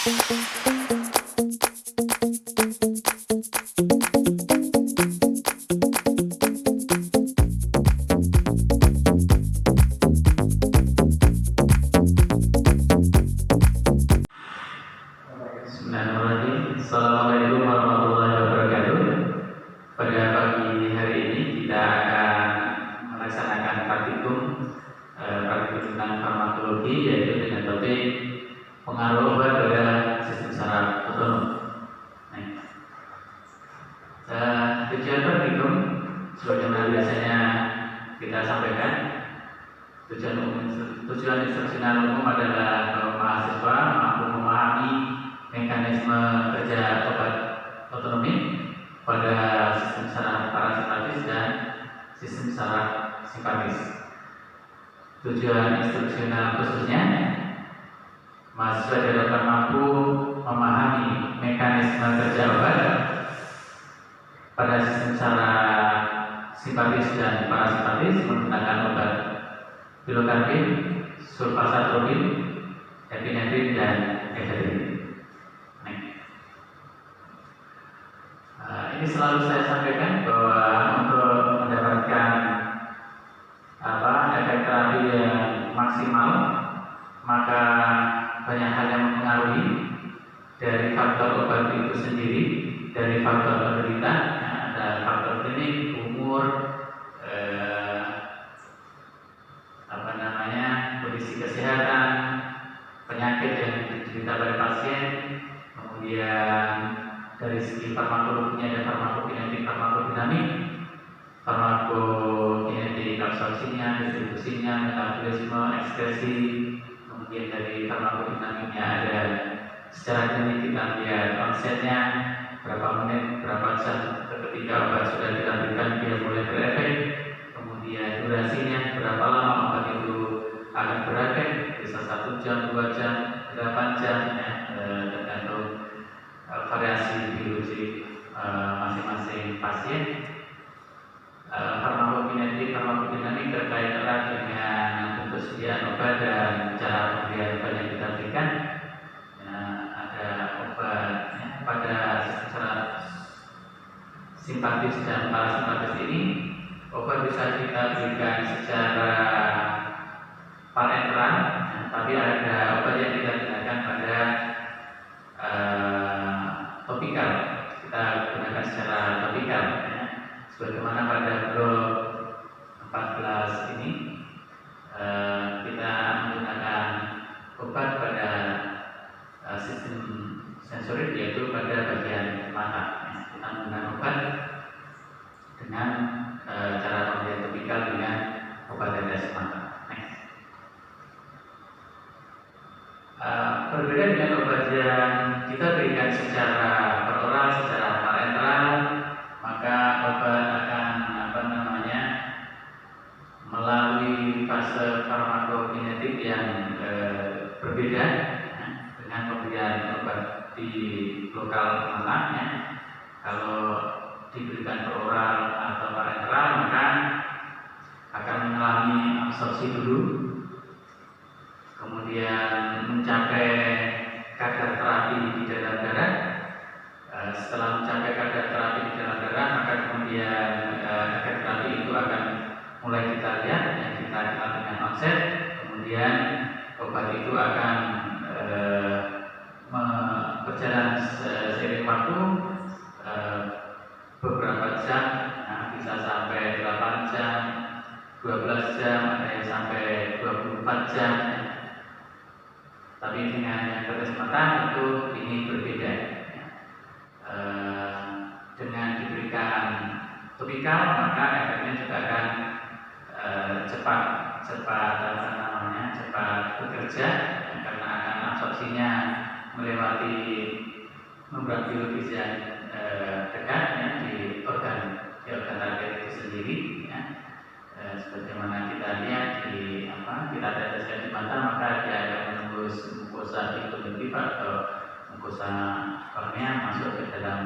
Bismillahirrahmanirrahim. Assalamualaikum warahmatullahi wabarakatuh. Pada pagi hari ini kita akan melaksanakan praktikum tentang farmakologi, yaitu dengan topik pengaruh obat pada sistem saraf otonom. Tujuan praktikum sebagaimana biasanya kita sampaikan, tujuan instruksional umum adalah mahasiswa mampu memahami mekanisme kerja obat otonomi pada sistem saraf parasimpatis dan sistem saraf simpatis. Tujuan instruksional khususnya, mahasiswa diharapkan mampu memahami mekanisme kerja obat pada sistem saraf simpatis dan parasimpatis menggunakan obat pilocarpin, sulfasaltropin, epinefrin, dan efedrin. Ini selalu saya sampaikan bahwa untuk mendapatkan efek terapi yang maksimal, maka banyak hal yang mempengaruhi, dari faktor obat itu sendiri, dari faktor penderita, ada faktor klinik, umur, kondisi kesehatan, penyakit yang diderita oleh pasien, kemudian dari segi farmakologinya ada farmakokinetik, farmakodinamik, farmakokinetik absorpsinya, distribusinya, metabolisme, ekskresi, kemudian dari farmakodinamiknya ada secara klinik kita lihat onsetnya, berapa menit, berapa jam ketika obat sudah dilanjutkan dia mulai berefek, kemudian durasinya, berapa lama obat itu akan berefek, bisa 1 jam, 2 jam, 8 jam, tergantung variasi biologi masing-masing pasien. Farmakokinetik, farmakodinamik terkait erat dengan ketersediaan obat dan cara pemberian obat yang kita berikan. Ada obat pada sistem saraf simpatis dan parasimpatis ini, obat bisa kita berikan secara parenteral, tapi ada obat yang kita gunakan pada topikal. Kita gunakan secara topikal, sebagaimana pada blok 14 ini kita menggunakan obat pada sistem sensorik, yaitu pada bagian mata. Kita menggunakan obat dengan cara pemberian topikal dengan obat tetes mata. Berbeda dengan obat yang kita berikan secara peroral, secara parenteral, maka obat akan melalui fase farmakokinetik yang berbeda dengan pemberian obat di lokal mata. Kalau diberikan peroral atau parenteral, maka akan mengalami absorpsi dulu, kemudian mencapai kadar terapi di dalam darah. Setelah mencapai kadar terapi di dalam darah, maka kemudian efek terapi itu akan mulai kita lihat, yang kita kenal dengan onset. Kemudian obat itu akan berjalan seiring waktu, beberapa jam, bisa sampai 8 jam, 12 jam, ada yang sampai 24 jam. Tapi dengan yang tetes mata itu ini berbeda. Dengan diberikan topikal, maka efeknya juga akan cepat bekerja, karena akan absorpsinya melewati membran biologis yang dekat di organ target itu sendiri. Sebagaimana kita lihat kita teteskan di mata, maka dia akan menembus mukosa pigmentiva atau mukosa kornea, masuk ke dalam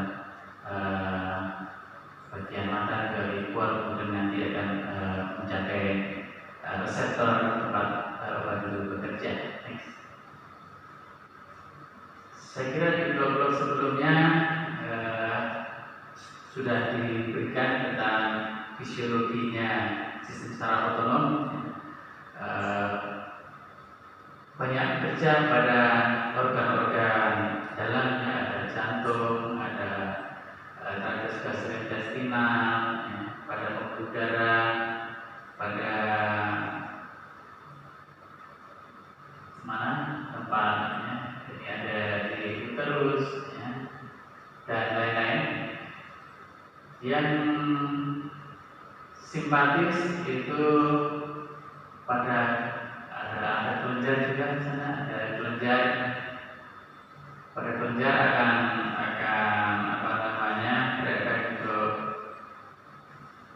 bagian mata dari luar, kemudian nanti akan mencapai reseptor tempat obat itu bekerja. Saya kira di blog-blog sebelumnya sudah diberikan tentang fisiologinya sistem saraf otonom. Banyak bekerja pada organ-organ dalamnya, ada jantung, ada trakt gastrointestinal, pada pembuluh darah, pada mana tempatnya, jadi ada di uterus, dan lain-lain. Yang simpatis itu pada ada kelenjar juga di sana, ada kelenjar. Pada kelenjar akan berefek untuk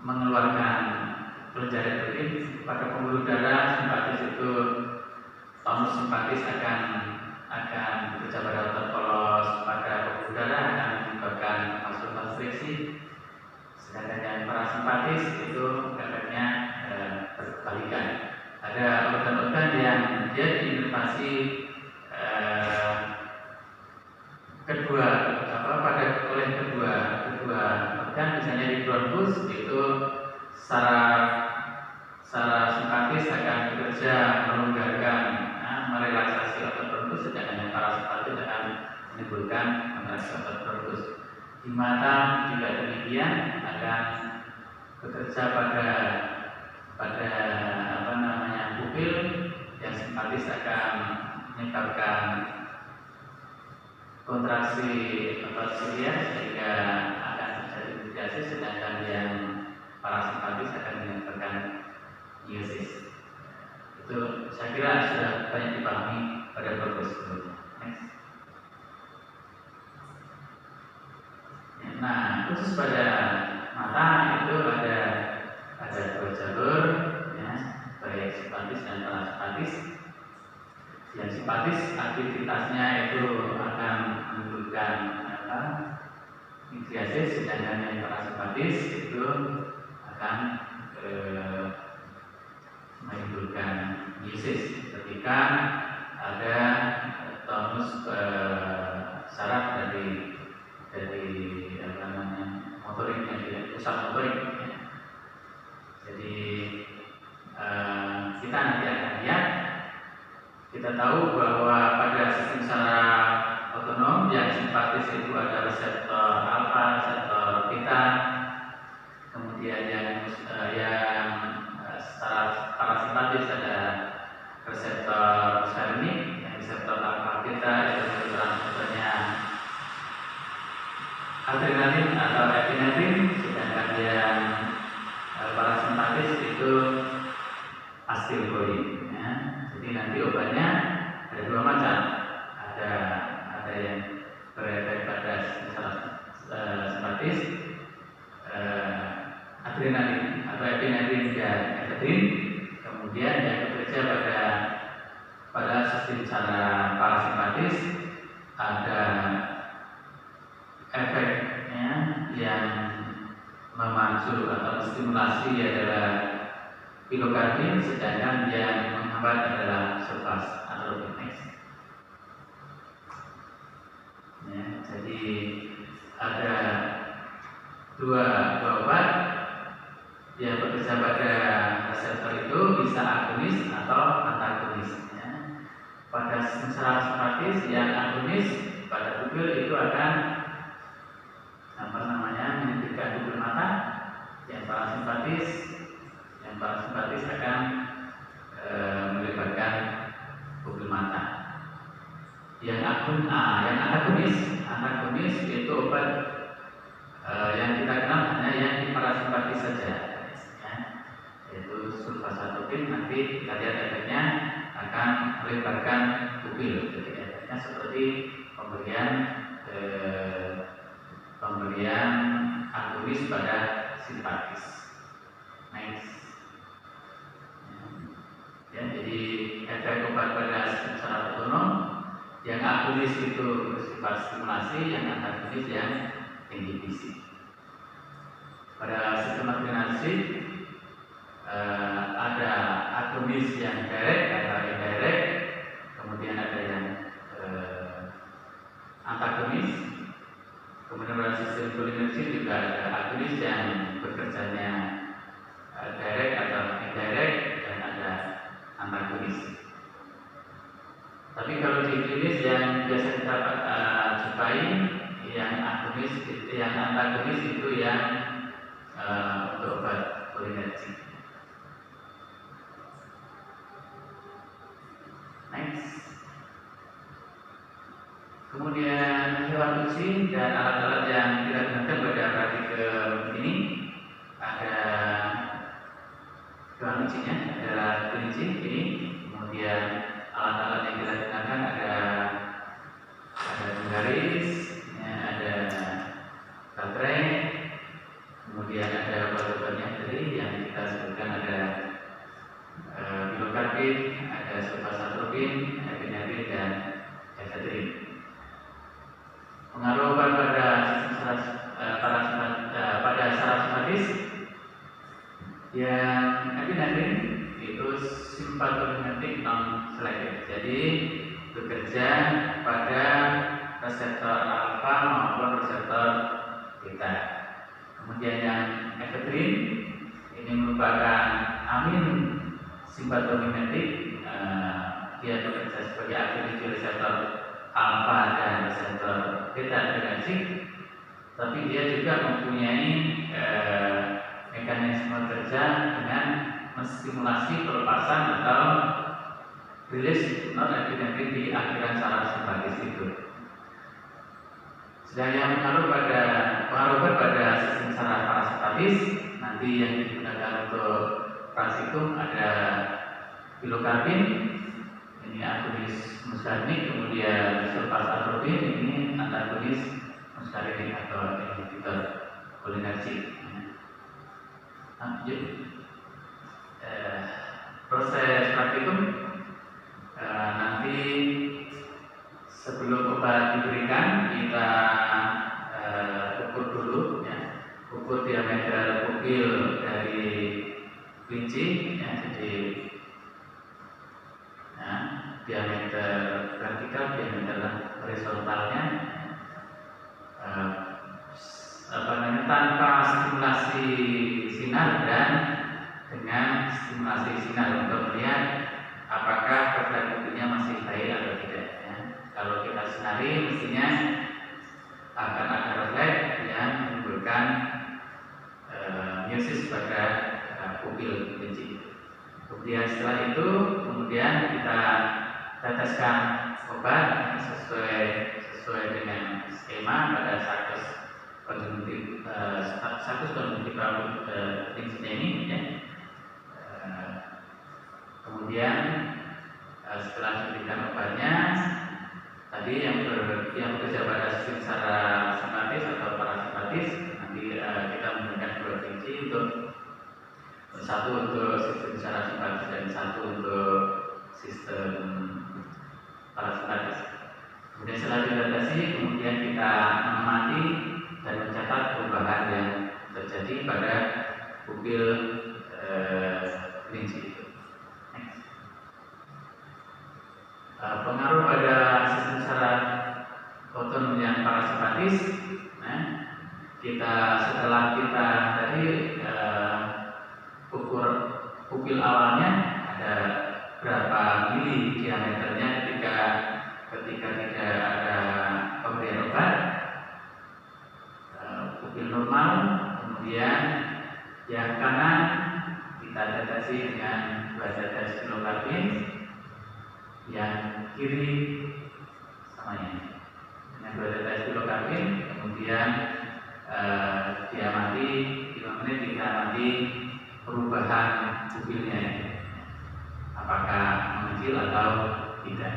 mengeluarkan kelenjar endokrin. Pada pembuluh darah simpatis itu tonus simpatis akan bekerja pada otot polos. Pada pembuluh darah akan menyebabkan vasokonstriksi. Sedangkan yang parasimpatis itu efeknya berbalikan. Ada organ-organ yang dia diinervasi oleh kedua organ, misalnya di bronkus itu secara simpatis akan bekerja melonggarkan, merelaksasi otot bronkus, sedangkan yang parasimpatis akan menimbulkan kontraksi otot bronkus. Di mata juga demikian, akan bekerja pada pupil. Yang simpatis akan menyebabkan kontraksi otot silia sehingga akan terjadi mutiasi, sedangkan yang parasimpatis akan menyebabkan miosis. Itu saya kira sudah banyak dipahami pada proses sebelumnya. Nah, khusus pada mata itu ada dua jalur, baik simpatis dan parasimpatis. Yang simpatis aktivitasnya itu akan menimbulkan mitiasis, sedangkan yang parasimpatis itu akan menimbulkan miosis ketika ada tonus saraf dari motoriknya, pusat motorik. Jadi kita nanti akan lihat. Kita tahu bahwa pada sistem saraf otonom yang simpatis itu ada reseptor alfa, reseptor beta. Kemudian yang secara parasimpatis ada reseptor muscarinic, yang reseptor alfa beta itu transfernya adrenalin atau epinefrin, sedangkan yang parasimpatis itu asetilkolin. Jadi nanti obatnya ada dua macam, ada yang berefek pada simpatis, adrenalin atau epinefrin dan efedrin. Kemudian yang bekerja pada sistem saraf parasimpatis ada efeknya yang memacu atau stimulasi adalah pilokardin, sedangkan yang menghambat adalah surfas atrophinex. Jadi ada dua obat yang bekerja pada reseptor itu, bisa agonis atau antagonis. Pada sistem saraf simpatis yang agonis pada pupil itu akan menyebabkan pupil mata. Yang parasimpatis akan melibatkan pupil mata. Yang antagonis itu obat yang kita kenal hanya yang di parasimpatis saja, yaitu sulfasalopin. Nanti kita lihat efeknya akan melibatkan pupil. Jadi efeknya seperti pemberian agonis pada simpatis. Jadi efek obat pada sistem saraf otonom yang agonis itu bersifat stimulasi, yang antagonis yang inhibisi. Pada sistem adrenalisik ada agonis yang direct atau indirect, kemudian ada yang kolinergi juga ada agonis yang bekerjanya direct atau indirect, dan ada antagonis. Tapi kalau di klinis yang biasa kita jumpai, yang antagonis itu yang untuk obat kolinergi. Next. Kemudian hewan uji dan alat-alat yang kita gunakan pada praktikum ini ada hewan ujinya adalah kelinci ini. Kemudian alat-alat yang kita gunakan ada garis, ada baterai, kemudian ada obat-obatnya tadi yang kita sebutkan ada pilokarbin, ada sulfasalpin, epinefrin, dan efedrin. Pengaruh obat pada saraf simpatis yang epinefrin itu simpatomimetik non selektif, jadi bekerja pada reseptor alfa maupun reseptor beta. Kemudian yang efedrin ini merupakan amin simpatomimetik, dia bekerja sebagai agonisi reseptor alfa dan reseptor beta adrenergic, tapi dia juga mempunyai mekanisme kerja dengan menstimulasi pelepasan atau rilis norepinefrin di akhiran saraf simpatis itu. Sedangkan pengaruh pada sistem saraf parasimpatis nanti yang digunakan untuk praktikum ada pilokarbin, ini agonis muscarinic, kemudian sulfasalpin, ini antagonis muscarinic atau inhibitor kolinergi. Proses praktikum nanti sebelum obat diberikan kita ukur dulu, ukur diameter pupil dari kelinci, jadi diameter vertikal, diameter horizontalnya tanpa stimulasi sinar dan dengan stimulasi sinar untuk melihat apakah refleks pupilnya masih baik atau tidak. Kalau kita sinari mestinya akan ada refleks yang menimbulkan miosis pada pupil kelinci. Kemudian setelah itu kita teteskan obat sesuai dengan skema pada sarkus konduktif kelinci ini, kemudian setelah diberikan obatnya tadi yang bekerja pada sistem saraf simpatis atau parasimpatis, nanti kita menggunakan dua kelinci untuk satu untuk sistem saraf simpatis dan satu untuk sistem parasimpatis. Kemudian setelah dilatasi, kemudian kita mengamati dan mencatat perubahan yang terjadi pada pupil kelinci itu. Pengaruh pada sistem saraf otonom yang parasimpatis, setelah kita tadi ukur pupil awalnya ada berapa mili diameternya ketika tidak ada pemberian obat, pupil normal. Kemudian yang kanan kita deteksi dengan dua tetes pilokarbin, yang kiri samanya dengan dua tetes pilokarbin. Kemudian diamati 5 menit, kita amati perubahan pupilnya, apakah mengecil atau tidak.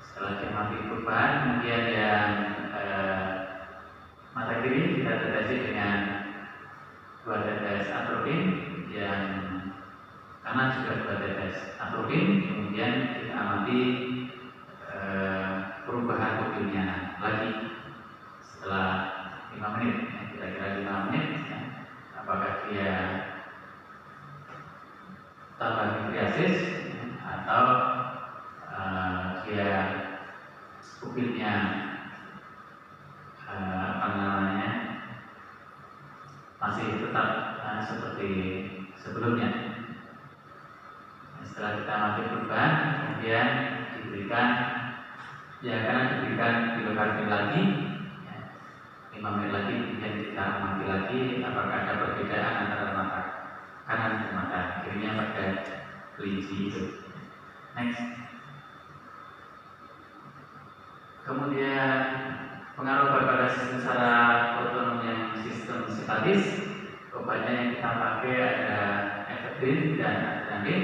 Setelah diamati perubahan, kemudian yang mata kiri kita deteksi dengan dua tetes atropin, yang kanan juga dua tetes atropin. Kemudian kita amati perubahan pupilnya lagi setelah 5 menit, kira-kira 5 menit, apakah dia tambah nucleasis atau dia pupilnya masih tetap seperti sebelumnya. Setelah kita amati perubahan, kemudian diberikan, karena diberikan kilokalori lagi, 5 menit lagi, kemudian kita amati lagi apakah ada perbedaan antara mata kanan dan mata kirinya pada kelinci itu. Next. Kemudian pengaruh pada sistem saraf otonom yang sistem simpatis, obatnya yang kita pakai ada efedrin dan adrenalin.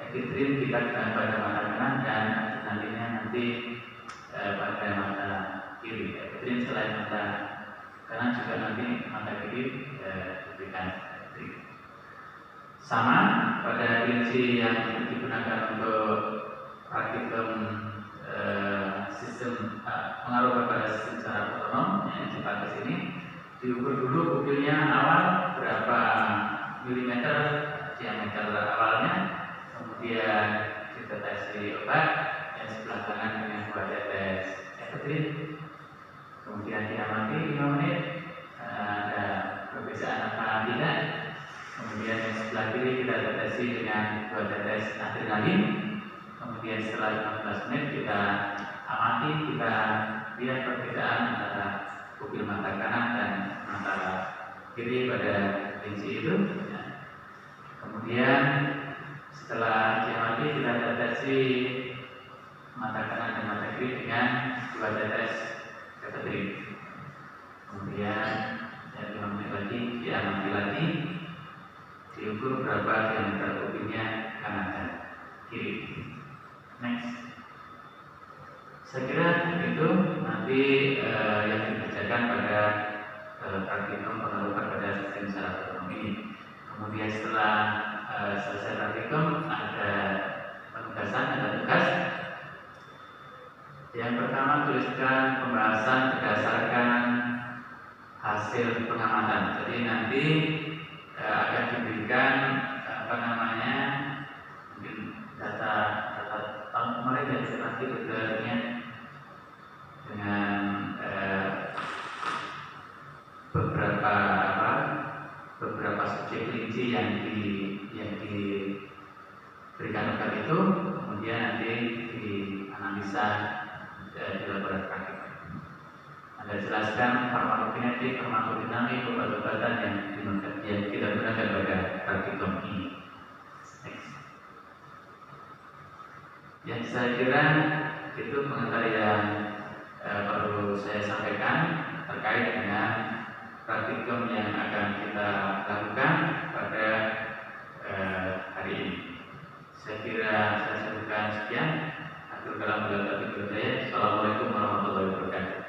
Efedrin kita pada mata kanan dan adrenalinnya nanti pada mata kiri. Efedrin selain mata kanan juga nanti mata kiri diberikan efedrin. Sama pada kelinci yang digunakan untuk praktikum sistem pengaruh pada sistem saraf otonom yang simpatis ini, diukur dulu pupilnya awal berapa milimeter diameter awalnya, kemudian ditetesi obat yang sebelah kanan dengan 2 tetes efedrin, kemudian diamati 5 menit ada perbedaan apa tidak, kemudian yang sebelah kiri kita tetesi dengan 2 tetes adrenalin, kemudian setelah 15 menit kita amati, kita lihat perbedaan antara pupil mata kanan dan mata kiri pada kelinci itu. Kemudian setelah diamati kita deteksi mata kanan dan mata kiri dengan 2 tetes efedrin. Kemudian 5 menit lagi diamati lagi, diukur berapa diameter pupilnya kanan dan kiri. Next. Saya kira itu nanti yang dikerjakan pada praktikum pengaruh pada sistem saraf otonom ini. Kemudian setelah selesai praktikum ada penugasan, ada tugas. Yang pertama, tuliskan pembahasan berdasarkan hasil pengamatan. Jadi nanti akan diberikan mungkin data tahun kemarin dan nanti berjalannya dengan beberapa subjek kelinci yang diberikan obat itu, kemudian nanti dianalisa di laboratorium praktik. Anda jelaskan farmakokinetik, farmakodinamik, obat-obatan yang kita gunakan pada praktikum ini. Next. Yang saya kira itu pengantar yang perlu saya sampaikan terkait dengan praktikum yang akan kita lakukan pada hari ini. Saya kira saya sebutkan sekian. Akhir kalam bila taufiq. Assalamualaikum warahmatullahi wabarakatuh.